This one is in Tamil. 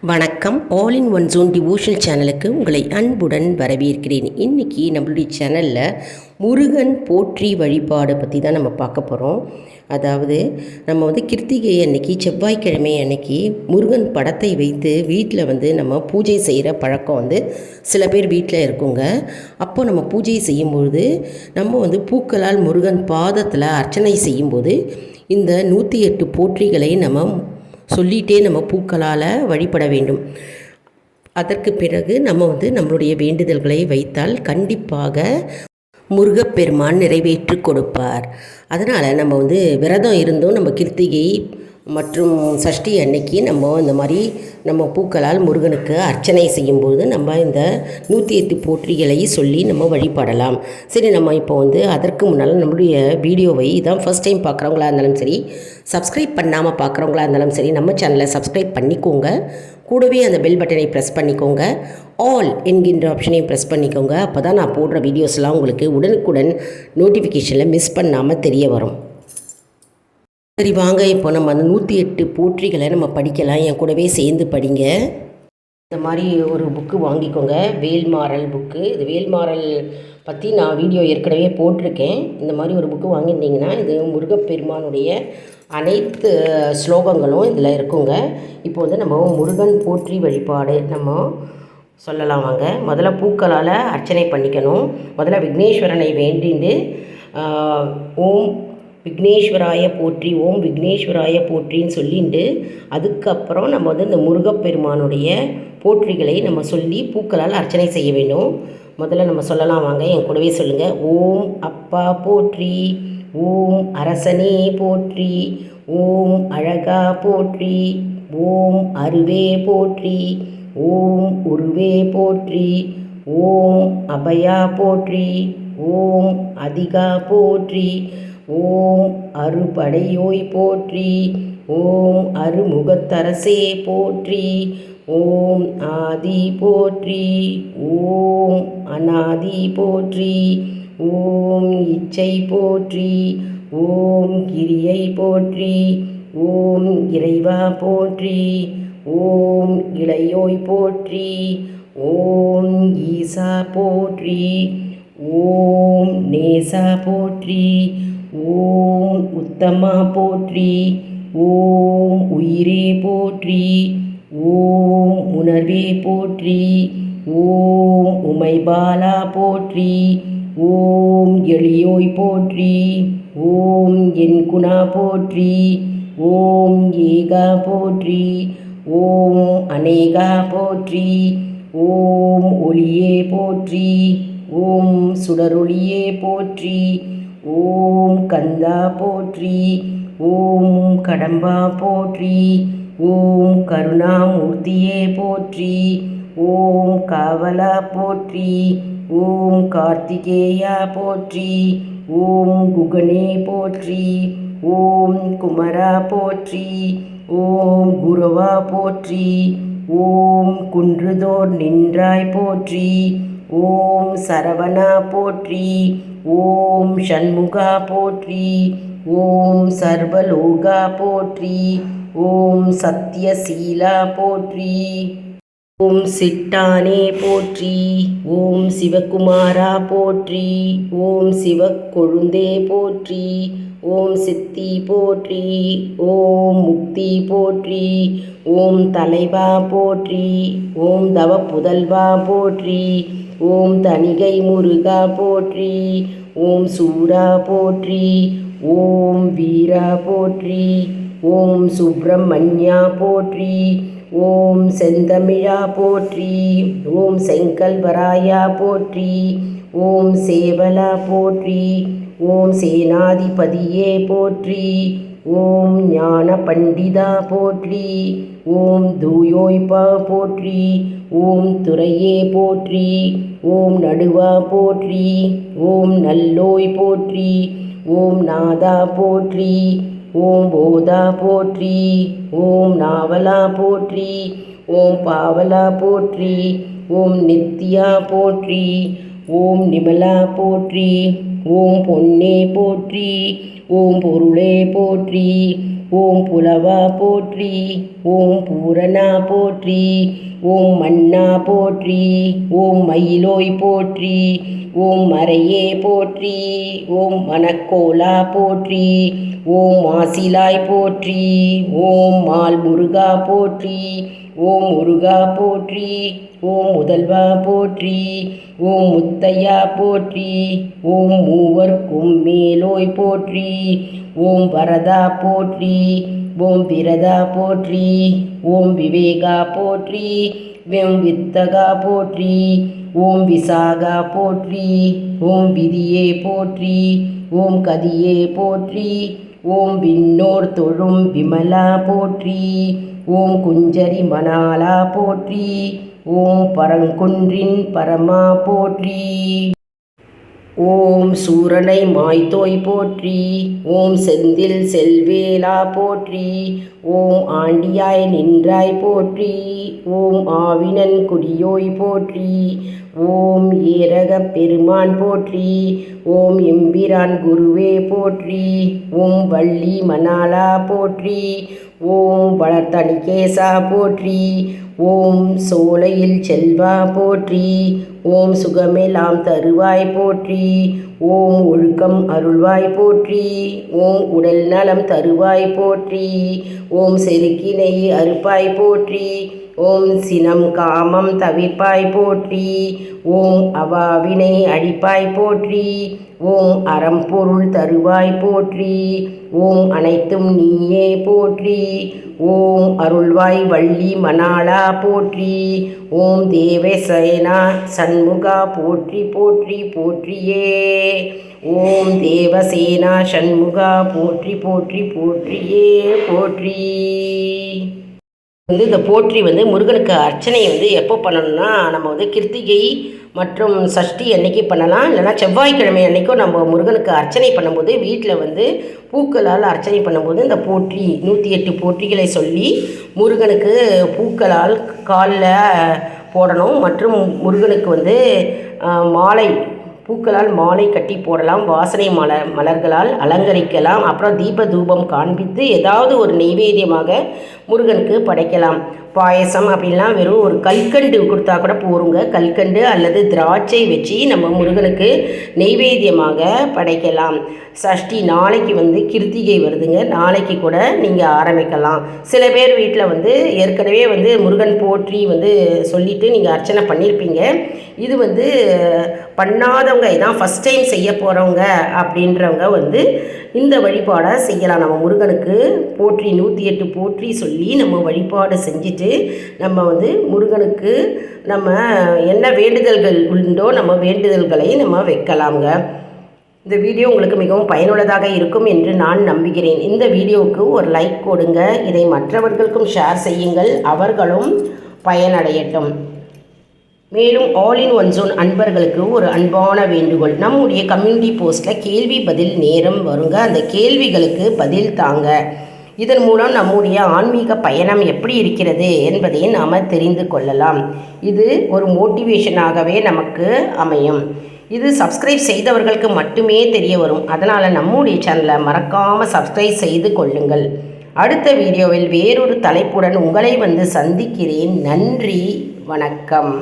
வணக்கம். All in one zone devotional சேனலுக்கு உங்களை அன்புடன் வரவேற்கிறேன். இன்றைக்கி நம்மளுடைய சேனலில் முருகன் போற்றி வழிபாடு பற்றி தான் நம்ம பார்க்க போகிறோம். அதாவது நம்ம கிருத்திகை அன்னைக்கு, செவ்வாய்க்கிழமை அன்னைக்கு முருகன் படத்தை வைத்து வீட்டில் நம்ம பூஜை செய்கிற பழக்கம் சில பேர் வீட்டில் இருக்குங்க. அப்போ நம்ம பூஜை செய்யும்பொழுது நம்ம பூக்களால் முருகன் பாதத்தில் அர்ச்சனை செய்யும்போது இந்த 108 போற்றிகளை நம்ம சொல்லிகிட்டே நம்ம பூக்களால் வழிபட வேண்டும். அதற்கு பிறகு நம்ம நம்மளுடைய வேண்டுதல்களை வைத்தால் கண்டிப்பாக முருகப்பெருமான் நிறைவேற்றி கொடுப்பார். அதனால் நம்ம விரதம் இருந்தும் நம்ம கிருத்திகை மற்றும் சஷ்டி அன்னைக்கு நம்ம இந்த மாதிரி நம்ம பூக்களால் முருகனுக்கு அர்ச்சனை செய்யும்போது நம்ம இந்த 108 போற்றிகளை சொல்லி நம்ம வழிபடலாம். சரி, நம்ம இப்போ அதற்கு முன்னால் நம்மளுடைய வீடியோவை இதான் ஃபஸ்ட் டைம் பார்க்குறவங்களா இருந்தாலும் சரி, சப்ஸ்கிரைப் பண்ணாமல் பார்க்குறவங்களா இருந்தாலும் சரி, நம்ம சேனலை சப்ஸ்கிரைப் பண்ணிக்கோங்க. கூடவே அந்த பெல் பட்டனை ப்ரெஸ் பண்ணிக்கோங்க. ஆல் என்கின்ற ஆப்ஷனையும் ப்ரெஸ் பண்ணிக்கோங்க. அப்போ தான் நான் போடுற வீடியோஸ்லாம் உங்களுக்கு உடனுக்குடன் நோட்டிஃபிகேஷனில் மிஸ் பண்ணாமல் தெரிய வரும். சரி வாங்க, இப்போ நம்ம அந்த 108 போற்றிகளை நம்ம படிக்கலாம். என் கூடவே சேர்ந்து படிங்க. இந்த மாதிரி ஒரு புக்கு வாங்கிக்கோங்க, வேல்மாறல் புக்கு. இது வேல்மாறல் பற்றி நான் வீடியோ ஏற்கனவே போட்டிருக்கேன். இந்த மாதிரி ஒரு புக்கு வாங்கியிருந்தீங்கன்னா இது முருகப்பெருமானுடைய அனைத்து ஸ்லோகங்களும் இதில் இருக்குங்க. இப்போ நம்ம முருகன் போற்றி வழிபாடு நம்ம சொல்லலாம் வாங்க. முதல்ல பூக்களால் அர்ச்சனை பண்ணிக்கணும். முதல்ல விக்னேஸ்வரனை வேண்டிண்டு ஓம் விக்னேஸ்வராய போற்றி, ஓம் விக்னேஸ்வராய போற்றின்னு சொல்லிட்டு அதுக்கப்புறம் நம்ம இந்த முருகப்பெருமானுடைய போற்றிகளை நம்ம சொல்லி பூக்களால் அர்ச்சனை செய்ய வேண்டும். முதல்ல நம்ம சொல்லலாம் வாங்க, என் கூடவே சொல்லுங்கள். ஓம் அப்பா போற்றி, ஓம் அரசனே போற்றி, ஓம் அழகா போற்றி, ஓம் அருவே போற்றி, ஓம் உருவே போற்றி, ஓம் அபயா போற்றி, ஓம் அதிகா போற்றி, ஓம் அறுபடையோய் போற்றி, ஓம் அருமுகத்தரசே போற்றி, ஓம் ஆதி போற்றி, ஓம் அநாதி போற்றி, ஓம் இச்சை போற்றி, ஓம் கிரியை போற்றி, ஓம் இறைவா போற்றி, ஓம் இளையோய் போற்றி, ஓம் ஈசா போற்றி, ஓம் நேசா போற்றி, ஓம் உத்தமா போற்றி, ஓம் உயிரே போற்றி, ஓம் உணர்வே போற்றி, ஓம் உமைபாலா போற்றி, ஓம் எளியோய் போற்றி, ஓம் என் குணா போற்றி, ஓம் ஏகா போற்றி, ஓம் அநேகா போற்றி, ஓம் ஒளியே போற்றி, ஓம் சுடரொளியே போற்றி, ஓம் கந்தா போற்றி, ஓம் கடம்பா போற்றி, ஓம் கருணாமூர்த்தியே போற்றி, ஓம் காவலா போற்றி, ஓம் கார்த்திகேயா போற்றி, ஓம் குகனே போற்றி, ஓம் குமரா போற்றி, ஓம் குருவா போற்றி, ஓம் குன்றுதோர் நின்றாய் போற்றி, ஓம் சரவணா போற்றி, ஓம் ஷண்முகா போற்றி, ஓம் சர்வலோகா போற்றி, ஓம் சத்யசீலா போற்றி, ஓம் சிட்டானே போற்றி, ஓம் சிவகுமாரா போற்றி, ஓம் சிவக்கொழுந்தே போற்றி, ஓம் சித்தி போற்றி, ஓம் முக்தி போற்றி, ஓம் தலைவா போற்றி, ஓம் தவ புதல்வா போற்றி, ஓம் தணிகை முருகா போற்றி, ஓம் சூரா போற்றி, ஓம் வீரா போற்றி, ஓம் சுப்பிரமணியா போற்றி, ஓம் செந்தமிழா போற்றி, ஓம் செங்கல்வராயா போற்றி, ஓம் சேவலா போற்றி, ஓம் சேனாதிபதியே போற்றி, ஓம் ஞான பண்டிதா போற்றி, ஓம் தூயோய்பா போற்றி, ஓம் துரையே போற்றி, ஓம் நடுவா போற்றி, ஓம் நல்லோய் போற்றி, ஓம் நாதா போற்றி, ஓம் போதா போற்றி, ஓம் நாவலா போற்றி, ஓம் பாவலா போற்றி, ஓம் நித்யா போற்றி, ஓம் நிமலா போற்றி, ஓம் பொன்னே போற்றி, ஓம் பொருளே போற்றி, ஓம் புலவா போற்றி, ஓம் பூரணா போற்றி, ஓம் மன்னா போற்றி, ஓம் மயிலோய் போற்றி, ஓம் மறையே போற்றி, ஓம் மணக்கோலா போற்றி, ஓம் மாசிலாய் போற்றி, ஓம் மால் முருகா போற்றி, ஓம் முருகா போற்றி, ஓம் முதல்வா போற்றி, ஓம் முத்தையா போற்றி, ஓம் மூவர்க்கும் மேலோய் போற்றி, ஓம் வரதா போற்றி, ஓம் விரதா போற்றி, ஓம் விவேகா போற்றி, ஓம் வித்தகா போற்றி, ஓம் விசாகா போற்றி, ஓம் விதியே போற்றி, ஓம் கதியே போற்றி, ஓம் விண்ணோர் தொழும் விமலா போற்றி, ஓம் குஞ்சரி மணாலா போற்றி, ஓம் பரங்குன்றின் பரமா போற்றி, ஓம் சூரனை மாய்த்தோய் போற்றி, ஓம் செந்தில் செல்வேலா போற்றி, ஓம் ஆண்டியாய் நின்றாய் போற்றி, ஓம் ஆவினன் குடியோய் போற்றி, ஓம் ஏரகப் பெருமான் போற்றி, ஓம் எம்பிரான் குருவே போற்றி, ஓம் வள்ளி மணாலா போற்றி, ஓம் வளர்த்தணிகேசா போற்றி, ஓம் சோலையில் செல்வா போற்றி, ஓம் சுகமெல்லாம் தருவாய் போற்றி, ஓம் ஒழுக்கம் அருள்வாய் போற்றி, ஓம் உடல் நலம் தருவாய் போற்றி, ஓம் செருக்கினை அறுப்பாய் போற்றி, ஓம் சினம் காமம் தவிர்ப்பாய் போற்றி, ஓம் அவாவினை அழிப்பாய் போற்றி, ஓம் அறம்பொருள் தருவாய் போற்றி, ஓம் அனைத்தும் நீயே போற்றி, ஓம் அருள்வாய் வள்ளி மணாலா போற்றி, ஓம் தேவசேனா சண்முகா போற்றி போற்றி போற்றியே, ஓம் தேவசேனா சண்முகா போற்றி போற்றி போற்றியே போற்றி. இந்த போற்றி முருகனுக்கு அர்ச்சனை எப்போ பண்ணணும்னா, நம்ம கிருத்திகை மற்றும் சஷ்டி அன்னைக்கு பண்ணலாம், இல்லைனா செவ்வாய்க்கிழமை அன்னைக்கும் நம்ம முருகனுக்கு அர்ச்சனை பண்ணும்போது வீட்டில் பூக்களால் அர்ச்சனை பண்ணும்போது இந்த போற்றி 108 போற்றிகளை சொல்லி முருகனுக்கு பூக்களால் காலில் போடணும். மற்றும் முருகனுக்கு மாலை பூக்களால் மாலை கட்டி போடலாம், வாசனை மலர்களால் அலங்கரிக்கலாம். அப்புறம் தீப தூபம் காண்பித்து ஏதாவது ஒரு நெய்வேத்தியமாக முருகனுக்கு படைக்கலாம். பாயசம் அப்படின்லாம் வெறும் ஒரு கல்கண்டு கொடுத்தா கூட போருங்க. கல்கண்டு அல்லது திராட்சை வச்சு நம்ம முருகனுக்கு நெய்வேத்தியமாக படைக்கலாம். சஷ்டி நாளைக்கு கிருத்திகை வருதுங்க, நாளைக்கு கூட நீங்கள் ஆரம்பிக்கலாம். சில பேர் வீட்டில் ஏற்கனவே முருகன் போற்றி சொல்லிவிட்டு நீங்கள் அர்ச்சனை பண்ணியிருப்பீங்க. இது பண்ணாதவங்க, இதான் ஃபஸ்ட் டைம் செய்ய போகிறவங்க அப்படின்றவங்க இந்த வழிபாடை செய்யலாம். நம்ம முருகனுக்கு போற்றி 108 போற்றி சொல்லி நம்ம வழிபாடு செஞ்சுட்டு நம்ம முருகனுக்கு நம்ம என்ன வேண்டுதல்கள் உண்டோ நம்ம வேண்டுதல்களை நம்ம வைக்கலாங்க. இந்த வீடியோ உங்களுக்கு மிகவும் பயனுள்ளதாக இருக்கும் என்று நான் நம்புகிறேன். இந்த வீடியோவுக்கு ஒரு லைக் கொடுங்க, இதை மற்றவர்களுக்கும் ஷேர் செய்யுங்கள், அவர்களும் பயனடையட்டும். மேலும் ஆல் இன் ஒன் ஜோன் அன்பர்களுக்கு ஒரு அன்பான வேண்டுகோள், நம்முடைய கம்யூனிட்டி போஸ்ட்டில் கேள்வி பதில் நேரம் வருங்க, அந்த கேள்விகளுக்கு பதில் தாங்க. இதன் மூலம் நம்முடைய ஆன்மீக பயணம் எப்படி இருக்கிறது என்பதை நாம் தெரிந்து கொள்ளலாம். இது ஒரு மோட்டிவேஷனாகவே நமக்கு அமையும். இது சப்ஸ்கிரைப் செய்தவர்களுக்கு மட்டுமே தெரிய வரும். அதனால் நம்முடைய சேனலை மறக்காமல் சப்ஸ்கிரைப் செய்து கொள்ளுங்கள். அடுத்த வீடியோவில் வேறொரு தலைப்புடன் உங்களை சந்திக்கிறேன். நன்றி, வணக்கம்.